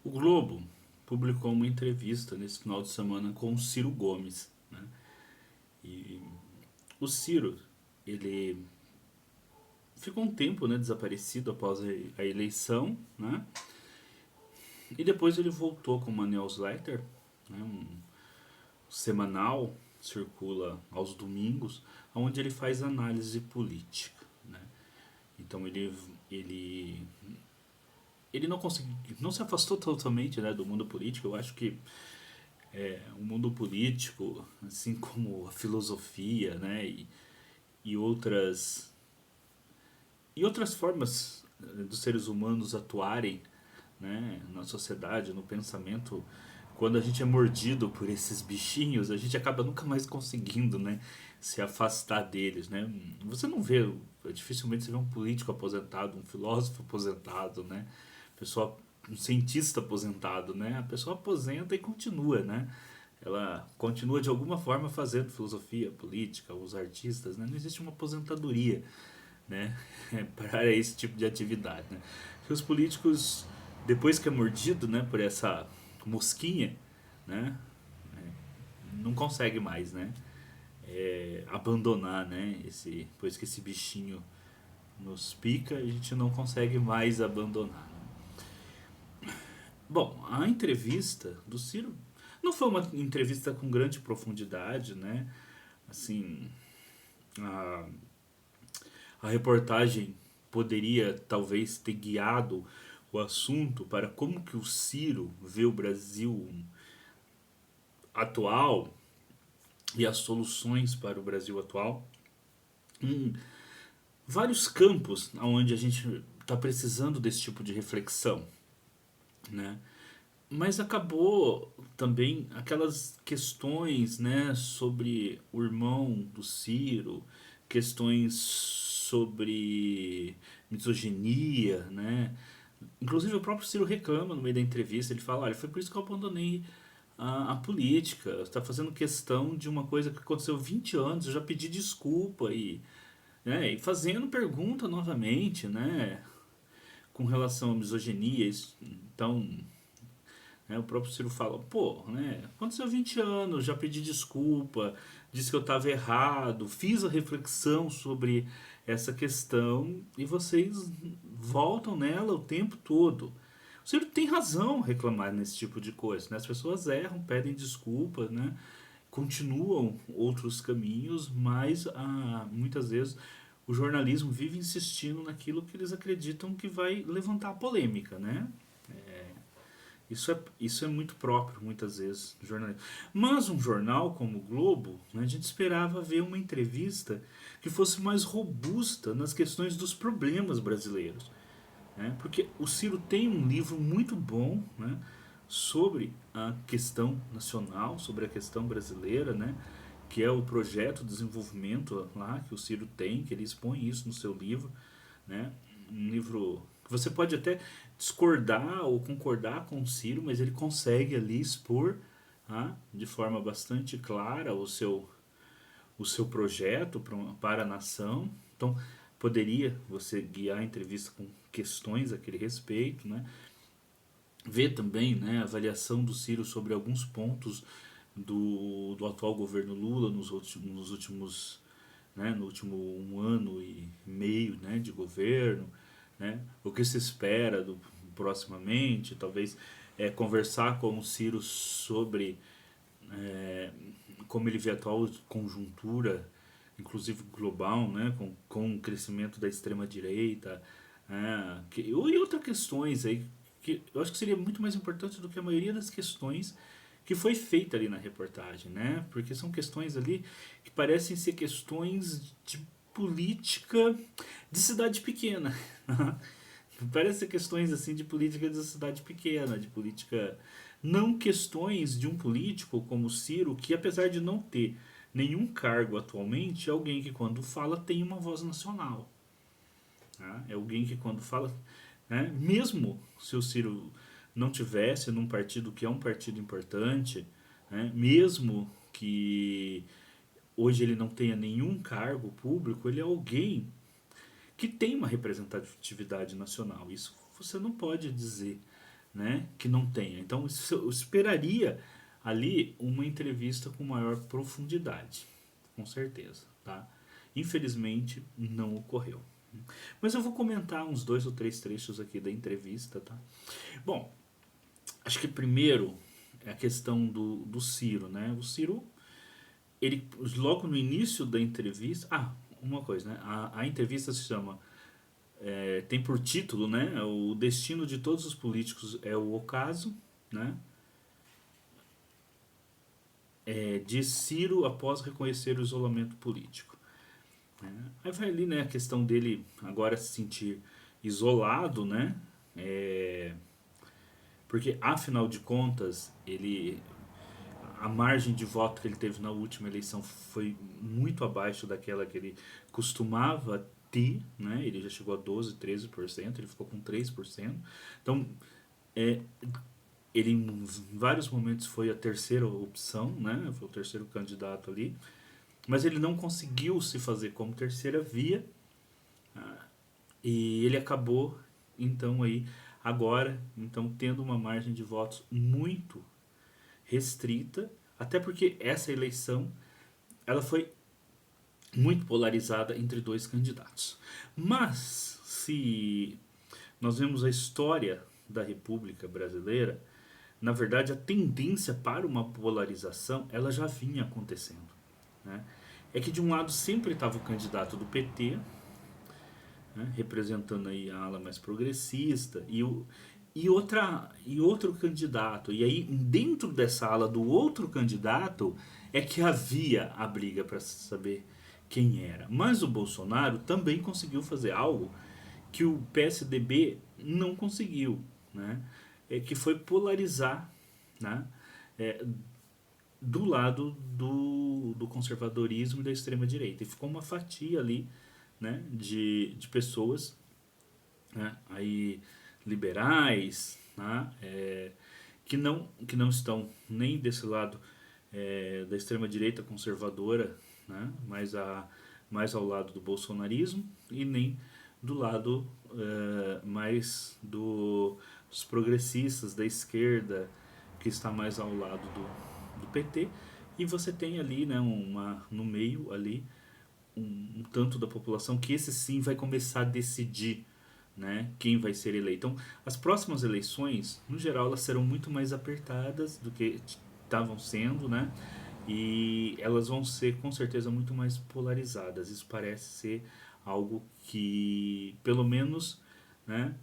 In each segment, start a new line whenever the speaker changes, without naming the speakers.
O Globo publicou uma entrevista nesse final de semana com o Ciro Gomes, né? E o Ciro, ele ficou um tempo, né, desaparecido após a eleição, né? E depois ele voltou com uma newsletter, né, semanal, circula aos domingos, onde ele faz análise política, né? Então ele não conseguiu, não se afastou totalmente, né, do mundo político. Eu acho que o mundo político, assim como a filosofia, né, e outras formas dos seres humanos atuarem, né, na sociedade, no pensamento, quando a gente é mordido por esses bichinhos, a gente acaba nunca mais conseguindo, né, se afastar deles, né? Você não vê, dificilmente você vê um político aposentado, um filósofo aposentado, né? Pessoa, um cientista aposentado, né? A pessoa aposenta e continua, né? Ela continua de alguma forma fazendo filosofia, política, os artistas, né? Não existe uma aposentadoria, né? Para esse tipo de atividade, né? Que os políticos, depois que é mordido, né, por essa mosquinha, né, não consegue mais, né, abandonar, né, depois que esse bichinho nos pica, a gente não consegue mais abandonar, né? Bom, a entrevista do Ciro não foi uma entrevista com grande profundidade, né? Assim, a, a reportagem poderia talvez ter guiado o assunto para como que o Ciro vê o Brasil atual e as soluções para o Brasil atual em vários campos onde a gente está precisando desse tipo de reflexão, né? Mas acabou também aquelas questões, né, sobre o irmão do Ciro, questões sobre misoginia, né? Inclusive o próprio Ciro reclama no meio da entrevista, ele fala, olha, foi por isso que eu abandonei a política. Você está fazendo questão de uma coisa que aconteceu 20 anos, eu já pedi desculpa né, e fazendo pergunta novamente, né, com relação à misoginia. Então, né, o próprio Ciro fala, pô, né, aconteceu 20 anos, já pedi desculpa, disse que eu estava errado, fiz a reflexão sobre essa questão e vocês voltam nela o tempo todo. O Ciro tem razão reclamar nesse tipo de coisa, né? As pessoas erram, pedem desculpa, né? Continuam outros caminhos, mas muitas vezes o jornalismo vive insistindo naquilo que eles acreditam que vai levantar a polêmica, né? Isso é muito próprio, muitas vezes, do jornalismo. Mas um jornal como o Globo, né, a gente esperava ver uma entrevista que fosse mais robusta nas questões dos problemas brasileiros, né? Porque o Ciro tem um livro muito bom, né, sobre a questão nacional, sobre a questão brasileira, né, que é o projeto de desenvolvimento lá que o Ciro tem, que ele expõe isso no seu livro, né? Um livro que você pode até discordar ou concordar com o Ciro, mas ele consegue ali expor, de forma bastante clara o seu projeto para a nação. Então, poderia você guiar a entrevista com questões a aquele respeito, né? Ver também, né, a avaliação do Ciro sobre alguns pontos do atual governo Lula nos últimos, né, no último um ano e meio, né, de governo, né, o que se espera proximamente, talvez conversar com o Ciro sobre é, como ele vê a atual conjuntura, inclusive global, né, com o crescimento da extrema-direita, e outras questões aí, que eu acho que seria muito mais importante do que a maioria das questões que foi feita ali na reportagem, né? Porque são questões ali que parecem ser questões de política de cidade pequena. Parece ser questões assim de política de cidade pequena, de política. Não questões de um político como o Ciro, que apesar de não ter nenhum cargo atualmente, é alguém que quando fala tem uma voz nacional. Tá? É alguém que quando fala, né, mesmo se o Ciro não tivesse num partido que é um partido importante, né, mesmo que hoje ele não tenha nenhum cargo público, ele é alguém que tem uma representatividade nacional. Isso você não pode dizer, né, que não tenha. Então eu esperaria ali uma entrevista com maior profundidade, com certeza, tá? Infelizmente não ocorreu. Mas eu vou comentar uns 2 ou 3 trechos aqui da entrevista, tá? Bom, acho que primeiro é a questão do Ciro, né? O Ciro, ele logo no início da entrevista, uma coisa, né? A entrevista se chama tem por título, né? O destino de todos os políticos é o ocaso, né? Diz Ciro após reconhecer o isolamento político. Aí vai ali, né, a questão dele agora se sentir isolado, né? É, porque afinal de contas, a margem de voto que ele teve na última eleição foi muito abaixo daquela que ele costumava ter, né? Ele já chegou a 12, 13%, ele ficou com 3%. Então, é, ele em vários momentos foi a terceira opção, né? Foi o terceiro candidato ali, mas ele não conseguiu se fazer como terceira via, e ele acabou então aí agora então tendo uma margem de votos muito restrita, até porque essa eleição ela foi muito polarizada entre dois candidatos. Mas se nós vemos a história da República Brasileira, na verdade a tendência para uma polarização ela já vinha acontecendo, né? É que de um lado sempre estava o candidato do PT, né, representando aí a ala mais progressista, e outro candidato. E aí, dentro dessa ala do outro candidato, é que havia a briga para saber quem era. Mas o Bolsonaro também conseguiu fazer algo que o PSDB não conseguiu, né? Que foi polarizar, né? É, do lado do conservadorismo e da extrema-direita. E ficou uma fatia ali, né, de pessoas, né, aí, liberais, né, que não estão nem desse lado da extrema-direita conservadora, né, mais ao lado do bolsonarismo, e nem do lado mais dos progressistas, da esquerda, que está mais ao lado do PT. E você tem ali, né, no meio ali um tanto da população que esse sim vai começar a decidir, né, quem vai ser eleito. Então, as próximas eleições, no geral, elas serão muito mais apertadas do que estavam sendo, né? E elas vão ser com certeza muito mais polarizadas. Isso parece ser algo que, pelo menos, né,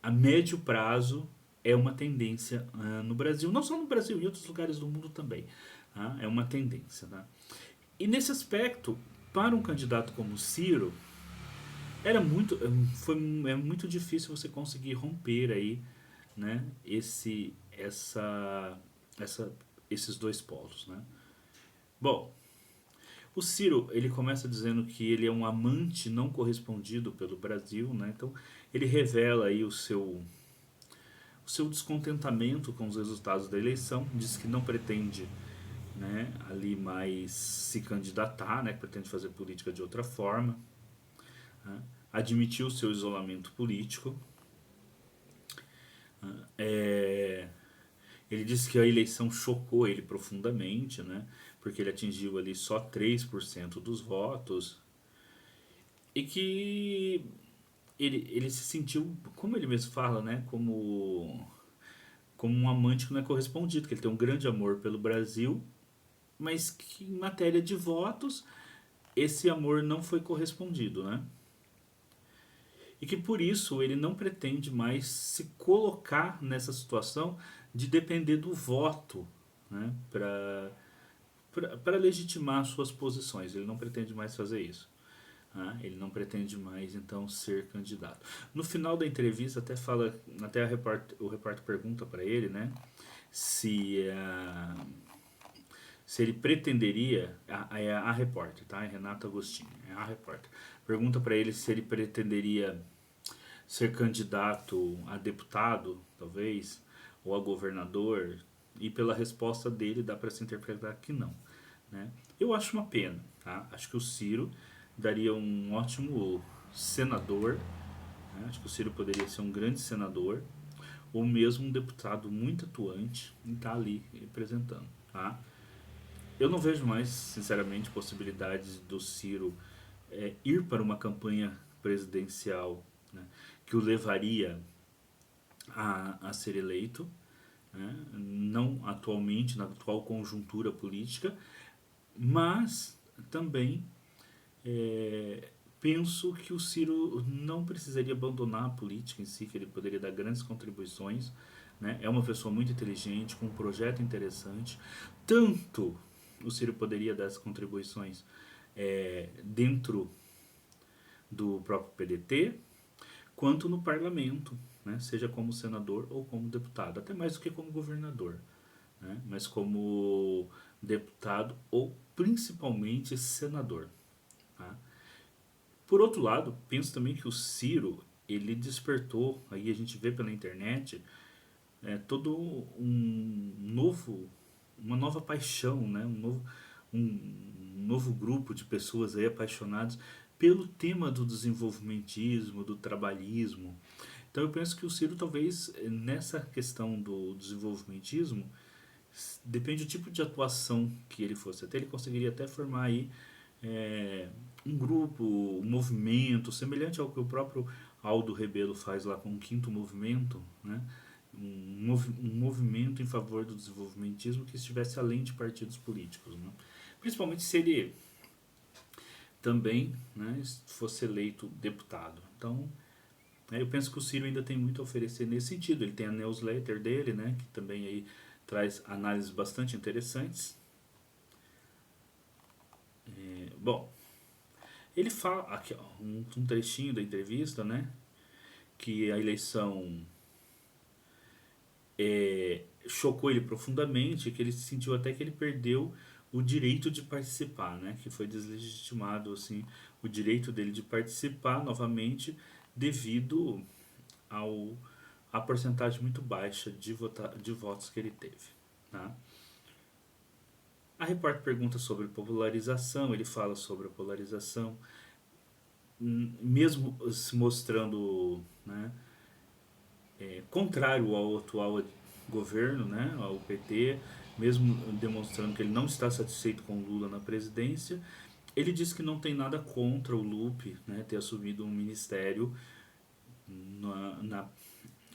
a médio prazo é uma tendência no Brasil, não só no Brasil, em outros lugares do mundo também. Tá? É uma tendência. Tá? E nesse aspecto, para um candidato como Ciro, era muito, é muito difícil você conseguir romper aí, né, essa, esses dois polos, né? Bom, o Ciro, ele começa dizendo que ele é um amante não correspondido pelo Brasil, né? Então, ele revela aí o seu descontentamento com os resultados da eleição, diz que não pretende, né, ali mais se candidatar, né, pretende fazer política de outra forma, né? Admitiu o seu isolamento político. É, ele disse que a eleição chocou ele profundamente, né, porque ele atingiu ali só 3% dos votos, e que ele se sentiu, como ele mesmo fala, né, como um amante que não é correspondido, que ele tem um grande amor pelo Brasil, mas que em matéria de votos esse amor não foi correspondido, né? E que por isso ele não pretende mais se colocar nessa situação de depender do voto, né, para legitimar suas posições. Ele não pretende mais fazer isso. Né? Ele não pretende mais então ser candidato. No final da entrevista até fala, até o repórter pergunta para ele, né, se se ele pretenderia, é a repórter, tá? É Renata Agostini, é a repórter. Pergunta para ele se ele pretenderia ser candidato a deputado, talvez, ou a governador, e pela resposta dele dá para se interpretar que não, né? Eu acho uma pena, tá? Acho que o Ciro daria um ótimo senador, né? Acho que o Ciro poderia ser um grande senador. ou mesmo um deputado muito atuante e está ali representando. Tá? Eu não vejo mais, sinceramente, possibilidades do Ciro ir para uma campanha presidencial, né, que o levaria a ser eleito, né, não atualmente, na atual conjuntura política, mas também penso que o Ciro não precisaria abandonar a política em si, que ele poderia dar grandes contribuições. Né? É uma pessoa muito inteligente, com um projeto interessante. Tanto o Ciro poderia dar as contribuições dentro do próprio PDT, quanto no parlamento, né? Seja como senador ou como deputado, até mais do que como governador, né? Mas como deputado ou principalmente senador. Tá? Por outro lado, penso também que o Ciro ele despertou, aí a gente vê pela internet, todo uma nova paixão, né? Um novo grupo de pessoas aí apaixonadas pelo tema do desenvolvimentismo, do trabalhismo. Então eu penso que o Ciro talvez nessa questão do desenvolvimentismo depende do tipo de atuação que ele fosse. Até ele conseguiria até formar aí um grupo, um movimento semelhante ao que o próprio Aldo Rebelo faz lá com o Quinto Movimento, né? Um movimento em favor do desenvolvimentismo que estivesse além de partidos políticos, né? Principalmente se ele também, né, fosse eleito deputado. Então, eu penso que o Ciro ainda tem muito a oferecer nesse sentido. Ele tem a newsletter dele, né, que também aí traz análises bastante interessantes. Bom, ele fala aqui ó, um trechinho da entrevista, né, que a eleição chocou ele profundamente, que ele sentiu até que ele perdeu o direito de participar, né, que foi deslegitimado assim o direito dele de participar novamente devido ao a porcentagem muito baixa de votos que ele teve. Tá? A repórter pergunta sobre polarização, ele fala sobre a polarização, mesmo se mostrando, né, contrário ao atual governo, né, ao PT, mesmo demonstrando que ele não está satisfeito com Lula na presidência. Ele diz que não tem nada contra o Lupe, né, ter assumido um ministério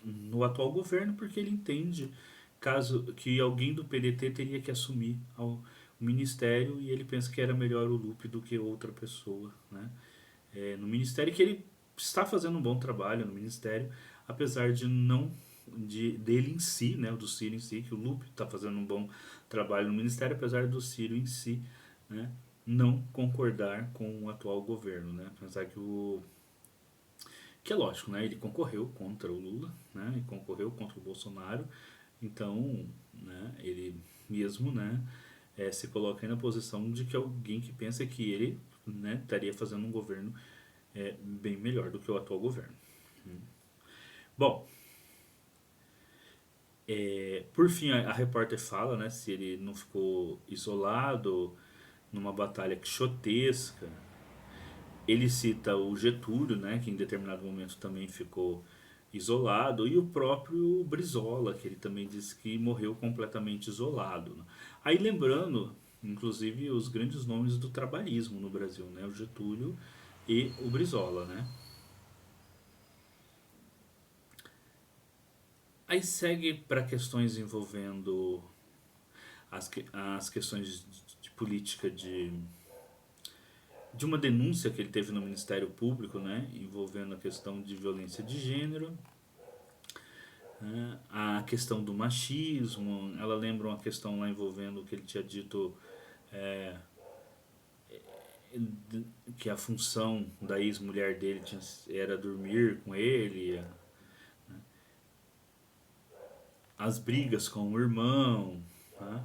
no atual governo, porque ele entende caso que alguém do PDT teria que assumir o ministério e ele pensa que era melhor o Lupe do que outra pessoa, né? No ministério, que ele está fazendo um bom trabalho no ministério, apesar de não dele em si, né, do Ciro em si, que o Lupe está fazendo um bom trabalho no ministério, apesar do Ciro em si, né, não concordar com o atual governo, né? Pensar que é lógico, né? Ele concorreu contra o Lula, né? E concorreu contra o Bolsonaro, então, né? Ele mesmo, né? Se coloca aí na posição de que alguém que pensa que ele, né? Estaria fazendo um governo bem melhor do que o atual governo. Bom, por fim a repórter fala, né? Se ele não ficou isolado numa batalha quixotesca. Ele cita o Getúlio, né, que em determinado momento também ficou isolado, e o próprio Brizola, que ele também disse que morreu completamente isolado. Né? Aí lembrando, inclusive, os grandes nomes do trabalhismo no Brasil, né, o Getúlio e o Brizola. Né? Aí segue para questões envolvendo as questões de política de uma denúncia que ele teve no Ministério Público, né, envolvendo a questão de violência de gênero, né, a questão do machismo. Ela lembra uma questão lá envolvendo o que ele tinha dito, que a função da ex-mulher dele era dormir com ele, as brigas com o irmão, né,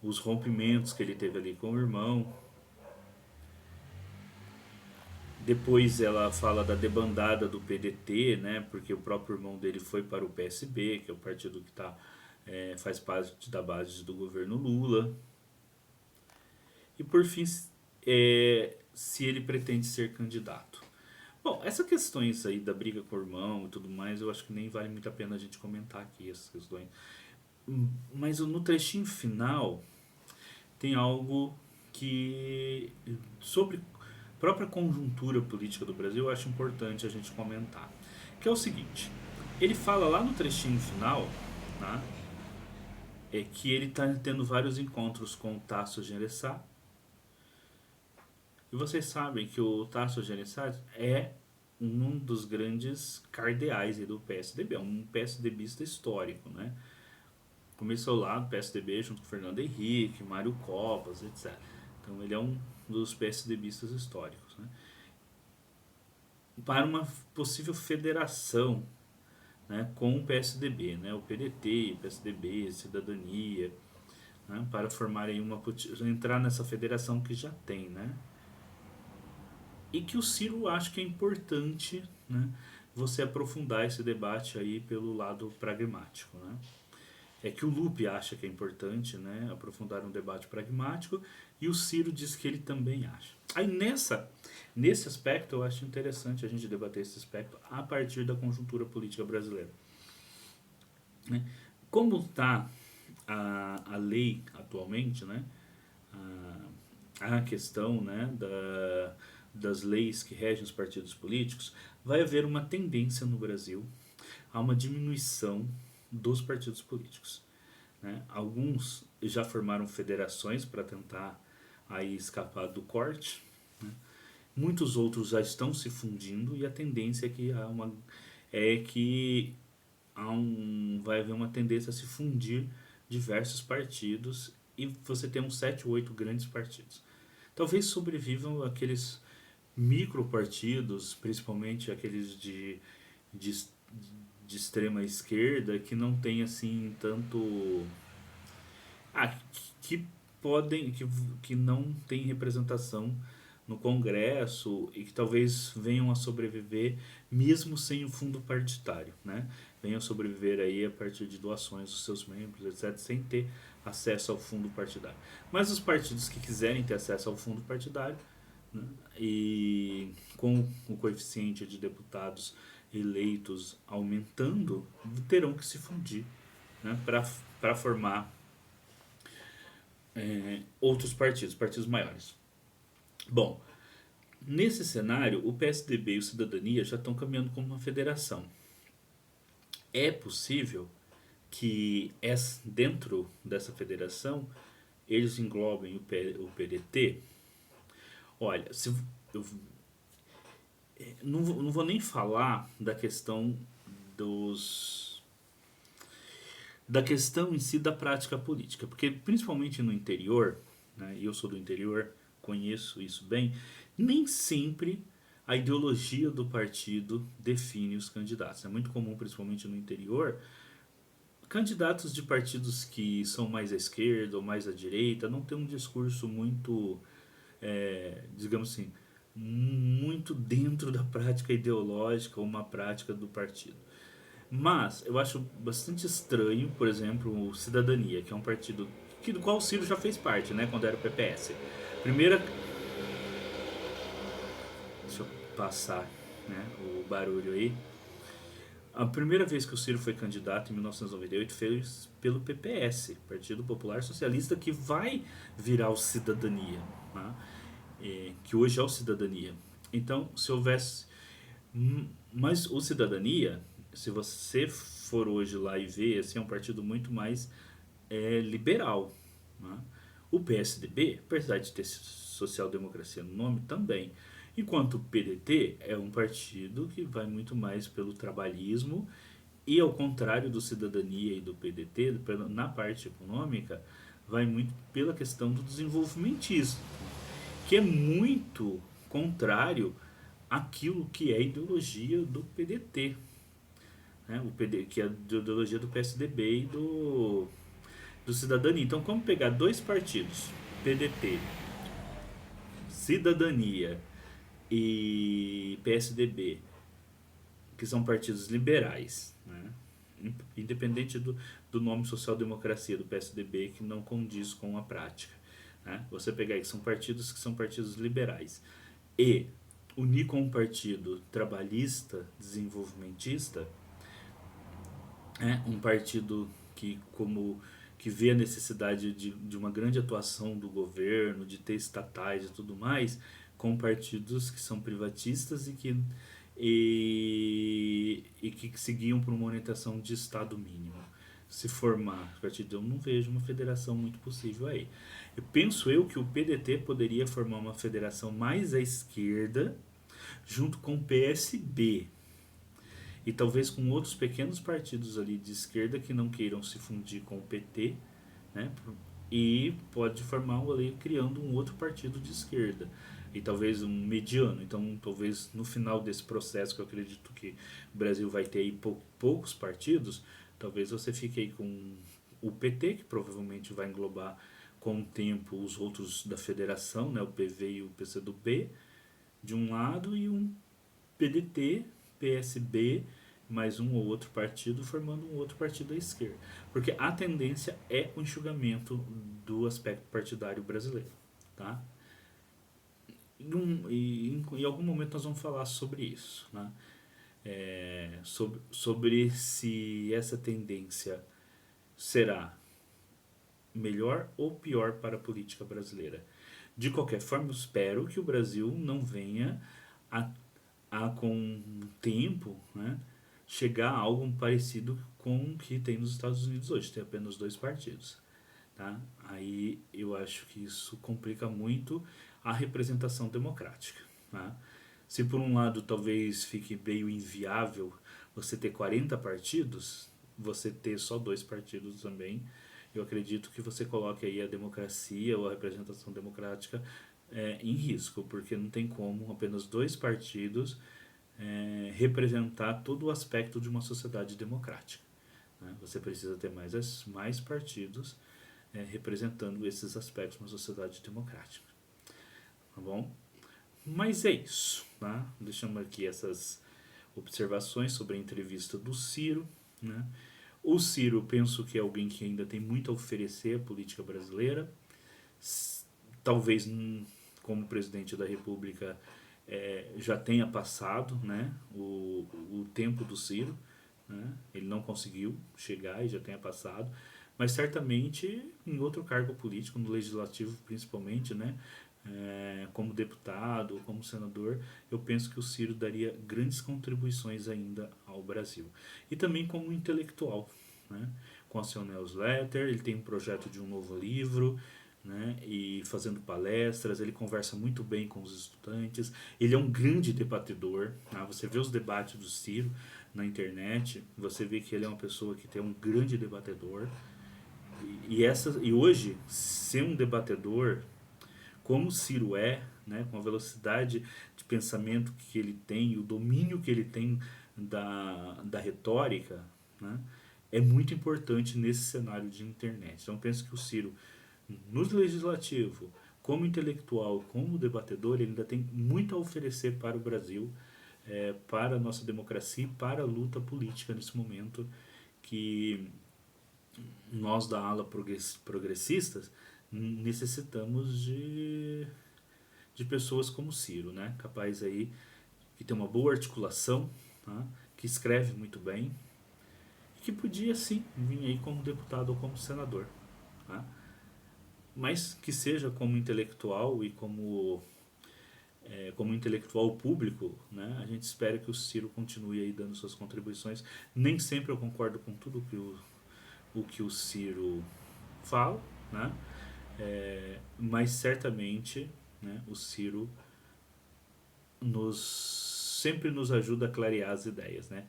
os rompimentos que ele teve ali com o irmão. Depois ela fala da debandada do PDT, né, porque o próprio irmão dele foi para o PSB, que é o partido que faz parte da base do governo Lula. E por fim, se ele pretende ser candidato. Bom, essas questões aí da briga com o irmão e tudo mais, eu acho que nem vale muito a pena a gente comentar aqui essas questões. Mas no trechinho final tem algo que sobre a própria conjuntura política do Brasil eu acho importante a gente comentar. Que é o seguinte, ele fala lá no trechinho final, tá? É que ele está tendo vários encontros com o Tasso Gereçat. E vocês sabem que o Tasso Gereçat é um dos grandes cardeais aí do PSDB, é um PSDBista histórico, né? Começou lá no PSDB junto com Fernando Henrique, Mário Covas, etc. Então ele é um dos PSDBistas históricos, né? Para uma possível federação, né, com o PSDB, né, o PDT, o PSDB, Cidadania, né, para formarem entrar nessa federação que já tem, né? E que o Ciro acha que é importante, né, você aprofundar esse debate aí pelo lado pragmático, né? É que o Lupe acha que é importante, né, aprofundar um debate pragmático e o Ciro diz que ele também acha. Aí nesse aspecto eu acho interessante a gente debater esse aspecto a partir da conjuntura política brasileira, né? Como está a lei atualmente, né, a questão, né, das leis que regem os partidos políticos, vai haver uma tendência no Brasil a uma diminuição dos partidos políticos, né? Alguns já formaram federações para tentar aí escapar do corte, né? Muitos outros já estão se fundindo e a tendência é que vai haver uma tendência a se fundir diversos partidos e você tem uns 7 ou 8 grandes partidos. Talvez sobrevivam aqueles micropartidos, principalmente aqueles de, de extrema esquerda, que não tem assim tanto. Ah, que podem. Que não tem representação no Congresso e que talvez venham a sobreviver mesmo sem o fundo partidário, né? Venham a sobreviver aí a partir de doações dos seus membros, etc., sem ter acesso ao fundo partidário. Mas os partidos que quiserem ter acesso ao fundo partidário, né, e com o coeficiente de deputados eleitos aumentando, terão que se fundir, né, para formar outros partidos maiores. Bom, nesse cenário, o PSDB e o Cidadania já estão caminhando como uma federação. É possível que dentro dessa federação eles englobem o PDT. Olha, se eu não vou nem falar da questão dos da questão em si da prática política, porque principalmente no interior, né, e eu sou do interior, conheço isso bem, nem sempre a ideologia do partido define os candidatos. É muito comum, principalmente no interior, candidatos de partidos que são mais à esquerda ou mais à direita não ter um discurso muito, digamos assim, muito dentro da prática ideológica ou uma prática do partido. Mas eu acho bastante estranho, por exemplo, o Cidadania, que é um partido do qual o Ciro já fez parte, né, quando era o PPS. Primeira, deixa eu passar, né, o barulho aí. A primeira vez que o Ciro foi candidato, em 1998, fez pelo PPS, Partido Popular Socialista, que vai virar o Cidadania, né? Que hoje é o Cidadania. Então, se houvesse. Mas o Cidadania, se você for hoje lá e ver, assim, é um partido muito mais liberal. Né? O PSDB, apesar de ter social-democracia no nome, também. Enquanto o PDT é um partido que vai muito mais pelo trabalhismo e, ao contrário do Cidadania e do PDT, na parte econômica, vai muito pela questão do desenvolvimentismo, que é muito contrário àquilo que é a ideologia do PDT, né? Que é a ideologia do PSDB e do Cidadania. Então, como pegar dois partidos, PDT, Cidadania e PSDB, que são partidos liberais, né? Independente do nome social-democracia do PSDB, que não condiz com a prática, né? Você pegar que são partidos liberais, e unir com um partido trabalhista, desenvolvimentista, um partido que vê a necessidade de uma grande atuação do governo, de ter estatais e tudo mais, com partidos que são privatistas e que seguiam por uma orientação de Estado mínimo. Se formar partido, eu não vejo uma federação muito possível aí. Eu penso que o PDT poderia formar uma federação mais à esquerda, junto com o PSB, e talvez com outros pequenos partidos ali de esquerda que não queiram se fundir com o PT, né? E pode formar ali criando um outro partido de esquerda e talvez um mediano. Então, talvez no final desse processo, que eu acredito que o Brasil vai ter aí poucos partidos, talvez você fique aí com o PT, que provavelmente vai englobar com o tempo os outros da federação, né? O PV e o PCdoB, de um lado, e um PDT, PSB, mais um ou outro partido formando um outro partido à esquerda. Porque a tendência é o enxugamento do aspecto partidário brasileiro. Tá? Em algum momento nós vamos falar sobre isso. Né? Sobre se essa tendência será melhor ou pior para a política brasileira. De qualquer forma, eu espero que o Brasil não venha com o tempo, né, chegar a algo parecido com o que tem nos Estados Unidos hoje, tem apenas dois partidos. Tá? Aí eu acho que isso complica muito a representação democrática. Tá? Se por um lado talvez fique meio inviável você ter 40 partidos, você ter só dois partidos também, eu acredito que você coloque aí a democracia ou a representação democrática em risco, porque não tem como apenas dois partidos representar todo o aspecto de uma sociedade democrática. Né? Você precisa ter mais partidos representando esses aspectos de uma sociedade democrática. Tá bom? Mas é isso. Tá? Deixamos aqui essas observações sobre a entrevista do Ciro. Né? O Ciro, penso que é alguém que ainda tem muito a oferecer à política brasileira. Talvez, como presidente da República, já tenha passado, né, o tempo do Ciro. Né? Ele não conseguiu chegar e já tenha passado. Mas certamente em outro cargo político, no legislativo principalmente, né, como deputado, como senador, eu penso que o Ciro daria grandes contribuições ainda ao Brasil. E também como intelectual, né? Com a seu newsletter, ele tem um projeto de um novo livro, né? E fazendo palestras, ele conversa muito bem com os estudantes, ele é um grande debatedor, tá? Você vê os debates do Ciro na internet, você vê que ele é uma pessoa que tem um grande debatedor, e hoje, ser um debatedor como o Ciro né, com a velocidade de pensamento que ele tem, o domínio que ele tem da retórica, né, é muito importante nesse cenário de internet. Então, eu penso que o Ciro, no legislativo, como intelectual, como debatedor, ele ainda tem muito a oferecer para o Brasil, para a nossa democracia e para a luta política nesse momento que nós da ala progressistas necessitamos de pessoas como Ciro, né? Capaz aí que tem uma boa articulação, tá? Que escreve muito bem e que podia sim vir aí como deputado ou como senador, tá? Mas que seja como intelectual e como intelectual público, né? A gente espera que o Ciro continue aí dando suas contribuições. Nem sempre eu concordo com tudo o que o Ciro fala, né? Mas certamente, né, o Ciro sempre nos ajuda a clarear as ideias, né?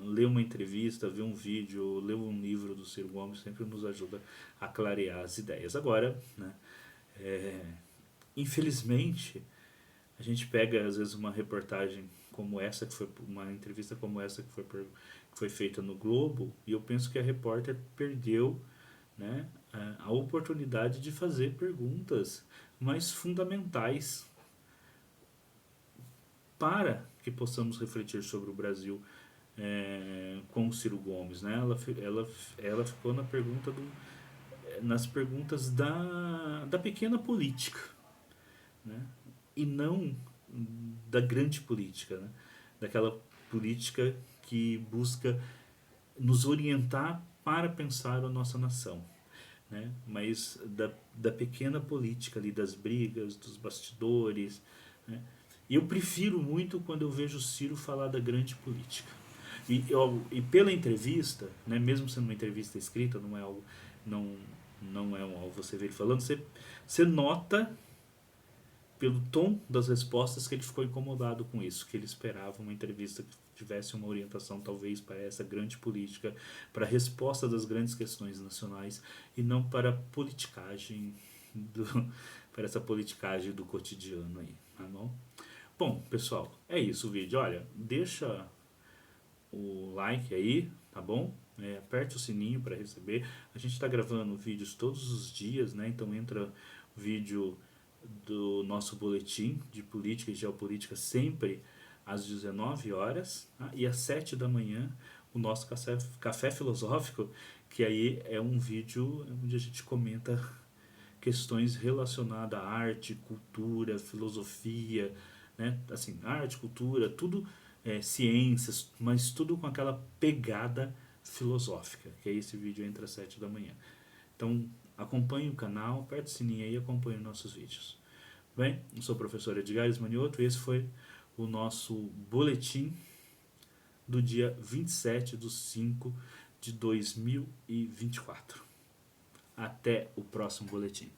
Ler uma entrevista, ver um vídeo, ler um livro do Ciro Gomes sempre nos ajuda a clarear as ideias. Agora, né, infelizmente, a gente pega às vezes uma reportagem como essa, que foi uma entrevista como essa que foi feita no Globo, e eu penso que a repórter perdeu, né, a oportunidade de fazer perguntas mais fundamentais para que possamos refletir sobre o Brasil com o Ciro Gomes. Né? Ela ficou nas perguntas da pequena política, né? E não da grande política, né? Daquela política que busca nos orientar para pensar a nossa nação, né? Mas da pequena política ali, das brigas, dos bastidores, né? E eu prefiro muito quando eu vejo o Ciro falar da grande política. E pela entrevista, né, mesmo sendo uma entrevista escrita, não é algo, não, não é algo você ver ele falando, você nota pelo tom das respostas que ele ficou incomodado com isso, que ele esperava uma entrevista que tivesse uma orientação talvez para essa grande política, para a resposta das grandes questões nacionais e não para a politicagem do, para essa politicagem do cotidiano aí, tá bom? Bom, pessoal, é isso o vídeo. Olha, deixa o like aí, tá bom? Aperte o sininho para receber. A gente está gravando vídeos todos os dias, né? Então entra vídeo do nosso boletim de política e geopolítica sempre às 19 horas, tá? E às 7 da manhã o nosso café filosófico, que aí é um vídeo onde a gente comenta questões relacionadas à arte, cultura, filosofia, né? Assim, arte, cultura, tudo ciências, mas tudo com aquela pegada filosófica, que é esse vídeo entre as 7 da manhã. Então, acompanhe o canal, aperte o sininho aí e acompanhe nossos vídeos. Bem, eu sou o professor Edgar Ismanioto e esse foi o nosso boletim do dia 27/5/2024. Até o próximo boletim.